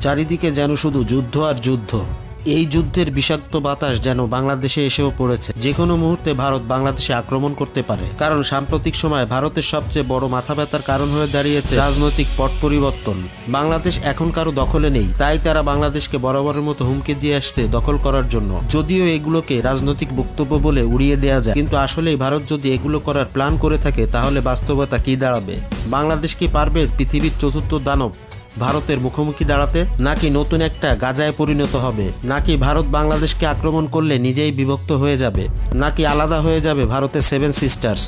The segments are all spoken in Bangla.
চারিদিকে যেন শুধু যুদ্ধ আর যুদ্ধ। এই যুদ্ধের বিষাক্ত বাতাস যেন বাংলাদেশে এসেও পড়েছে। যে কোনো মুহূর্তে ভারত বাংলাদেশে আক্রমণ করতে পারে, কারণ সাম্প্রতিক সময়ে ভারতের সবচেয়ে বড় মাথা ব্যথার কারণ হয়ে দাঁড়িয়েছে রাজনৈতিক পট পরিবর্তন। বাংলাদেশ এখন কারো দখলে নেই, তাই তারা বাংলাদেশকে বরাবরের মতো হুমকি দিয়ে আসছে দখল করার জন্য। যদিও এগুলোকে রাজনৈতিক বক্তব্য বলে উড়িয়ে দেওয়া যায়, কিন্তু আসলেই ভারত যদি এগুলো করার প্ল্যান করে থাকে তাহলে বাস্তবতা কি দাঁড়াবে? বাংলাদেশ কি পারবে পৃথিবীর চতুর্থ দানব ভারতের মুখোমুখি দাঁড়াতে, নাকি নতুন একটা গাজায় পরিণত হবে, নাকি ভারত বাংলাদেশকে আক্রমণ করলে নিজেই বিভক্ত হয়ে যাবে, নাকি আলাদা হয়ে যাবে ভারতের 7 সিস্টার্স?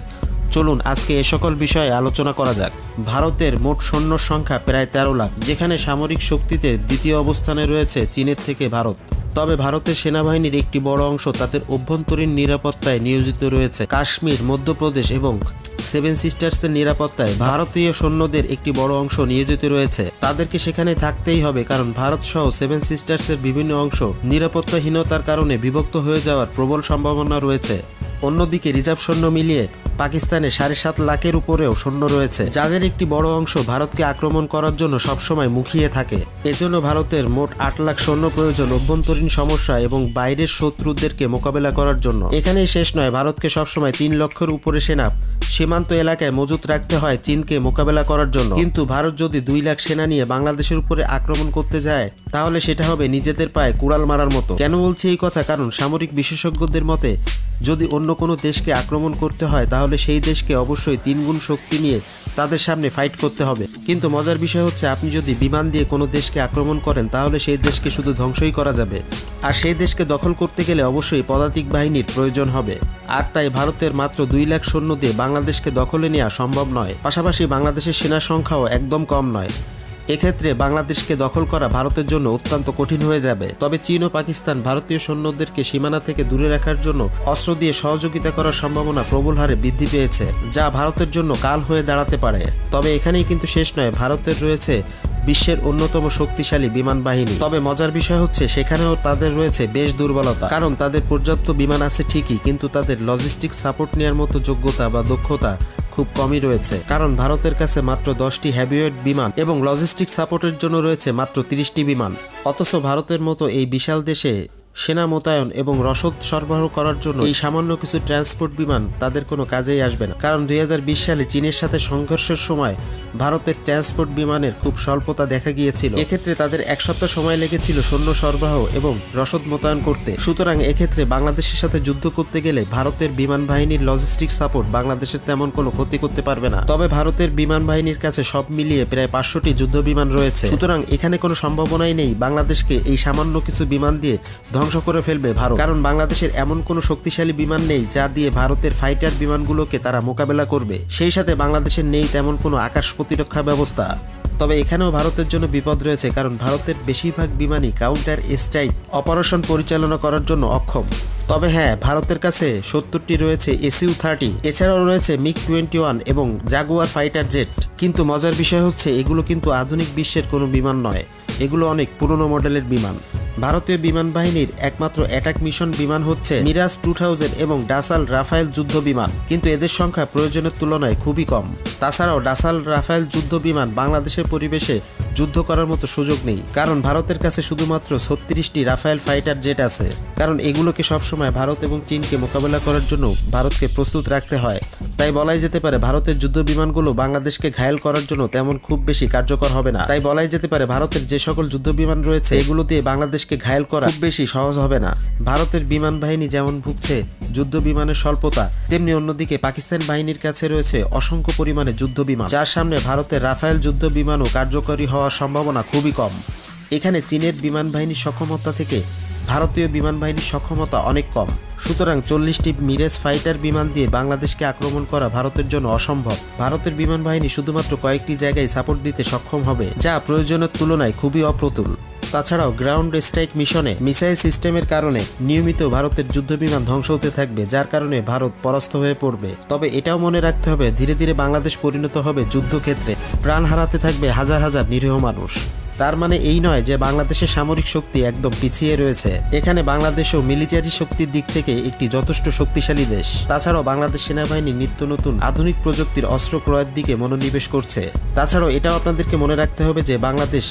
চলুন আজকে এ সকল বিষয়ে আলোচনা করা যাক। ভারতের মোট সৈন্য সংখ্যা প্রায় 13 লাখ, যেখানে সামরিক শক্তিতে দ্বিতীয় অবস্থানে রয়েছে চীনের থেকে ভারত। তবে ভারতের সেনাবাহিনীর একটি বড় অংশ তাদের অভ্যন্তরীণ নিরাপত্তায় নিয়োজিত রয়েছে। কাশ্মীর, মধ্যপ্রদেশ এবং 7 সিস্টার্সের নিরাপত্তায় ভারতীয় সৈন্যদের একটি বড় অংশ নিয়োজিত রয়েছে। তাদেরকে সেখানে থাকতেই হবে, কারণ ভারত সহ 7 সিস্টার্সের বিভিন্ন অংশ নিরাপত্তাহীনতার কারণে বিভক্ত হয়ে যাওয়ার প্রবল সম্ভাবনা রয়েছে। অন্যদিকে রিজার্ভ সৈন্য মিলিয়ে পাকিস্তানে 7.5 লাখের উপরেও সৈন্য রয়েছে, যাদের একটি বড় অংশ ভারতকে আক্রমণ করার জন্য সবসময় মুখিয়ে থাকে। এজন্য ভারতের মোট 8 লাখ সৈন্য প্রয়োজন অভ্যন্তরীণ সমস্যা এবং বাইরের শত্রুদেরকে মোকাবেলা করার জন্য। এখানেই শেষ নয়, ভারতকে সবসময় 3 লক্ষের উপরে সেনা সীমান্ত এলাকায় মজুত রাখতে হয় চীনকে মোকাবেলা করার জন্য। কিন্তু ভারত যদি 2 লাখ সেনা নিয়ে বাংলাদেশের উপরে আক্রমণ করতে যায়, তাহলে সেটা হবে নিজেদের পায়ে কুড়াল মারার মতো। কেন বলছি এই কথা? কারণ সামরিক বিশেষজ্ঞদের মতে যদি অন্য কোনো দেশকে আক্রমণ করতে হয় তাহলে সেই দেশকে অবশ্যই 3 গুণ শক্তি নিয়ে তাদের সামনে ফাইট করতে হবে। কিন্তু মজার বিষয় হচ্ছে, আপনি যদি বিমান দিয়ে কোনো দেশকে আক্রমণ করেন তাহলে সেই দেশকে শুধু ধ্বংসই করা যাবে, আর সেই দেশকে দখল করতে গেলে অবশ্যই পদাতিক বাহিনীর প্রয়োজন হবে। আর তাই ভারতের মাত্র 2 লাখ সৈন্য দিয়ে বাংলাদেশকে দখলে নেওয়া সম্ভব নয়। পাশাপাশি বাংলাদেশের সেনা সংখ্যাও একদম কম নয়। এক্ষেত্রে বাংলাদেশকে দখল করা ভারতের জন্য অত্যন্ত কঠিন হয়ে যাবে। তবে চীন ও পাকিস্তান ভারতীয় সৈন্যদেরকে সীমানা থেকে দূরে রাখার জন্য অস্ত্র দিয়ে সহযোগিতা করার সম্ভাবনা প্রবল হারে বৃদ্ধি পেয়েছে, যা ভারতের জন্য কাল হয়ে দাঁড়াতে পারে। তবে এখানেই কিন্তু শেষ নয়, ভারতের রয়েছে বিশ্বের অন্যতম শক্তিশালী বিমান বাহিনী। তবে মজার বিষয় হচ্ছে, সেখানেও তাদের রয়েছে বেশ দুর্বলতা, কারণ তাদের পর্যাপ্ত বিমান আছে ঠিকই, কিন্তু তাদের লজিস্টিক সাপোর্ট নেওয়ার মতো যোগ্যতা বা দক্ষতা খুব কমই রয়েছে। কারণ ভারতের কাছে মাত্র 10টি হেভিওয়েট বিমান এবং লজিস্টিক সাপোর্টের জন্য রয়েছে মাত্র 30টি বিমান। অথচ ভারতের মতো এই বিশাল দেশে সেনা মোতায়েন এবং রসদ সরবরাহ করার জন্য এই সামান্য কিছু ট্রান্সপোর্ট বিমান তাদের কোনো কাজেই আসবে না। কারণ 2020 সালে চীনের সাথে সংঘর্ষের সময় ভারতের ট্রান্সপোর্ট বিমানের খুব স্বল্পতা দেখা গিয়েছিল। এক্ষেত্রে তাদের 1 সপ্তাহ সময় লেগেছিল সৈন্য সরবরাহ এবং রসদ মোতায়েন করতে। সুতরাং এক্ষেত্রে বাংলাদেশের সাথে যুদ্ধ করতে গেলে ভারতের বিমান বাহিনীর লজিস্টিক সাপোর্ট বাংলাদেশের তেমন কোনো ক্ষতি করতে পারবে না। তবে ভারতের বিমান বাহিনীর কাছে সব মিলিয়ে প্রায় 500টি যুদ্ধ বিমান রয়েছে। সুতরাং এখানে কোনো সম্ভাবনাই নেই বাংলাদেশকে এই সামান্য কিছু বিমান দিয়ে ধ্বংস করে ফেলবে ভারত, কারণ বাংলাদেশের এমন কোনো শক্তিশালী বিমান নেই যা দিয়ে ভারতের ফাইটার বিমানগুলোকে তারা মোকাবেলা করবে। সেই সাথে বাংলাদেশের নেই তেমন কোনো আকাশ প্রতিরক্ষা ব্যবস্থা। তবে এখানেও ভারতের জন্য বিপদ রয়েছে, কারণ ভারতের বেশিরভাগ বিমানই কাউন্টার স্ট্রাইক অপারেশন পরিচালনা করার জন্য অক্ষম। তবে হ্যাঁ, ভারতের কাছে 70টি রয়েছে SU-30, এছাড়াও রয়েছে MiG-21 এবং জাগুয়ার ফাইটার জেট। কিন্তু মজার বিষয় হচ্ছে, এগুলো কিন্তু আধুনিক বিশ্বের কোনো বিমান নয়, এগুলো অনেক পুরনো মডেলের বিমান। ভারতীয় বিমান বাহিনীর একমাত্র অ্যাটাক মিশন বিমান হচ্ছে মিরাজ 2000 এবং ডাসাল রাফায়েল যুদ্ধ বিমান, কিন্তু এদের সংখ্যা প্রয়োজনের তুলনায় খুবই কম। তাছাড়াও ডাসাল রাফায়েল যুদ্ধ বিমান বাংলাদেশের পরিবেশে যুদ্ধ করার মতো সুযোগ নেই, কারণ ভারতের কাছে শুধুমাত্র 36টি রাফায়েল ফাইটার জেট আছে। কারণ এগুলোকে সবসময় ভারত এবং চীনকে মোকাবেলা করার জন্য ভারতকে প্রস্তুত রাখতে হয়। তাই বলাই যেতে পারে ভারতের যুদ্ধ বিমানগুলো বাংলাদেশকে ঘায়েল করার জন্য তেমন খুব বেশি কার্যকর হবে না। তাই বলাই যেতে পারে ভারতের যে সকল যুদ্ধ বিমান রয়েছে এগুলো দিয়ে বাংলাদেশকে ঘায়েল করা খুব বেশি সহজ হবে না। ভারতের বিমান বাহিনী যেমন ভুগছে যুদ্ধ বিমানের স্বল্পতা, তেমনি অন্যদিকে পাকিস্তান বাহিনীর কাছে রয়েছে অসংখ্য পরিমাণে যুদ্ধ বিমান, যার সামনে ভারতের রাফায়েল যুদ্ধ বিমানও কার্যকরী হওয়ার সম্ভাবনা খুবই কম। এখানে চীনের বিমান বাহিনীর সক্ষমতা থেকে ভারতীয় বিমান বাহিনীর সক্ষমতা অনেক কম। সুতরাং 40টি মিরাজ ফাইটার বিমান দিয়ে বাংলাদেশকে আক্রমণ করা ভারতের জন্য অসম্ভব। ভারতের বিমান বাহিনী শুধুমাত্র কয়েকটি জায়গায় সাপোর্ট দিতে সক্ষম হবে, যা প্রয়োজনের তুলনায় খুবই অপ্রতুল। তাছাড়াও গ্রাউন্ড স্ট্রাইক মিশনে মিসাইল সিস্টেমের কারণে নিয়মিত ভারতের যুদ্ধবিমান ধ্বংস হতে থাকবে, যার কারণে ভারত পরাস্ত হয়ে পড়বে। তবে এটাও মনে রাখতে হবে, ধীরে ধীরে বাংলাদেশ পরিণত হবে যুদ্ধক্ষেত্রে, প্রাণ হারাতে থাকবে হাজার হাজার নিরীহ মানুষ। তার মানে এই নয় যে বাংলাদেশের সামরিক শক্তি একদম পিছিয়ে রয়েছে। এখানে বাংলাদেশও মিলিটারি শক্তির দিক থেকে একটি যথেষ্ট শক্তিশালী দেশ। তাছাড়াও বাংলাদেশ সেনাবাহিনী নিত্য নতুন আধুনিক প্রযুক্তির অস্ত্র ক্রয়ের দিকে মনোনিবেশ করছে। তাছাড়াও এটাও আপনাদেরকে মনে রাখতে হবে যে বাংলাদেশ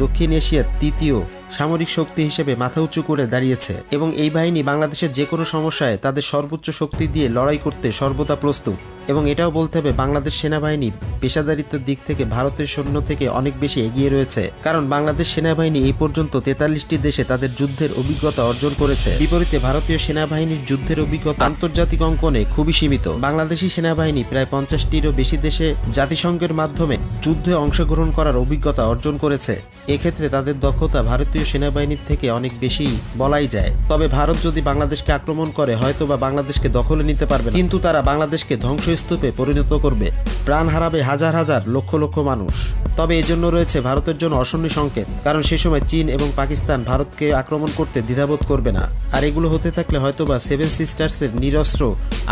দক্ষিণ এশিয়ার তৃতীয় সামরিক শক্তি হিসেবে মাথা উঁচু করে দাঁড়িয়েছে এবং এই বাহিনী বাংলাদেশের যে কোনো সমস্যায় তাদের সর্বোচ্চ শক্তি দিয়ে লড়াই করতে সর্বদা প্রস্তুত। এবং এটাও বলতে হবে বাংলাদেশ সেনাবাহিনী পেশাদারিত্বের দিক থেকে ভারতের সৈন্য থেকে অনেক বেশি এগিয়ে রয়েছে, কারণ বাংলাদেশ সেনাবাহিনী এই পর্যন্ত 43টি দেশে তাদের যুদ্ধের অভিজ্ঞতা অর্জন করেছে। বিপরীতে ভারতীয় সেনাবাহিনীর যুদ্ধের অভিজ্ঞতা আন্তর্জাতিক অঙ্কনে খুবই সীমিত। বাংলাদেশি সেনাবাহিনী প্রায় 50টিরও বেশি দেশে জাতিসংঘের মাধ্যমে যুদ্ধে অংশগ্রহণ করার অভিজ্ঞতা অর্জন করেছে। এক্ষেত্রে তাদের দক্ষতা ভারতীয় সেনাবাহিনীর থেকে অনেক বেশি বলাই যায়। তবে ভারত যদি বাংলাদেশকে আক্রমণ করে হয়তো বা বাংলাদেশকে দখলে নিতে পারবে, কিন্তু তারা বাংলাদেশকে ধ্বংসস্তূপে পরিণত করবে, প্রাণ হারাবে হাজার হাজার লক্ষ লক্ষ মানুষ। তবে এজন্য রয়েছে ভারতের জন্য অশনি সংকেত, কারণ সে সময় চীন এবং পাকিস্তান ভারতকে আক্রমণ করতে দ্বিধাবোধ করবে না। আর এগুলো হতে থাকলে হয়তোবা 7 সিস্টার্সের নিরস্ত্র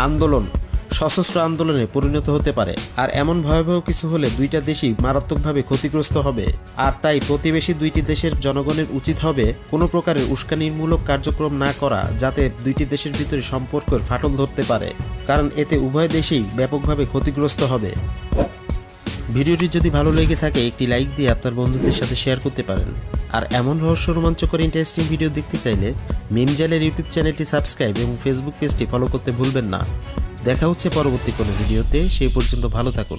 আন্দোলন সশস্ত্র আন্দোলনে পরিণত হতে পারে। আর এমন ভয়াবহ কিছু হলে দুইটা দেশই মারাত্মকভাবে ক্ষতিগ্রস্ত হবে। আর তাই প্রতিবেশী দুইটি দেশের জনগণের উচিত হবে কোনো প্রকারের উস্কানিমূলক কার্যক্রম না করা, যাতে দুইটি দেশের ভিতরে সম্পর্কের ফাটল ধরতে পারে, কারণ এতে উভয় দেশেই ব্যাপকভাবে ক্ষতিগ্রস্ত হবে। ভিডিওটি যদি ভালো লেগে থাকে একটি লাইক দিয়ে আপনার বন্ধুদের সাথে শেয়ার করতে পারেন। আর এমন রহস্য রোমাঞ্চকর ইন্টারেস্টিং ভিডিও দেখতে চাইলে মিমজালের ইউটিউব চ্যানেলটি সাবস্ক্রাইব এবং ফেসবুক পেজটি ফলো করতে ভুলবেন না। দেখা হচ্ছে পরবর্তী কোনো ভিডিওতে, সেই পর্যন্ত ভালো থাকুন।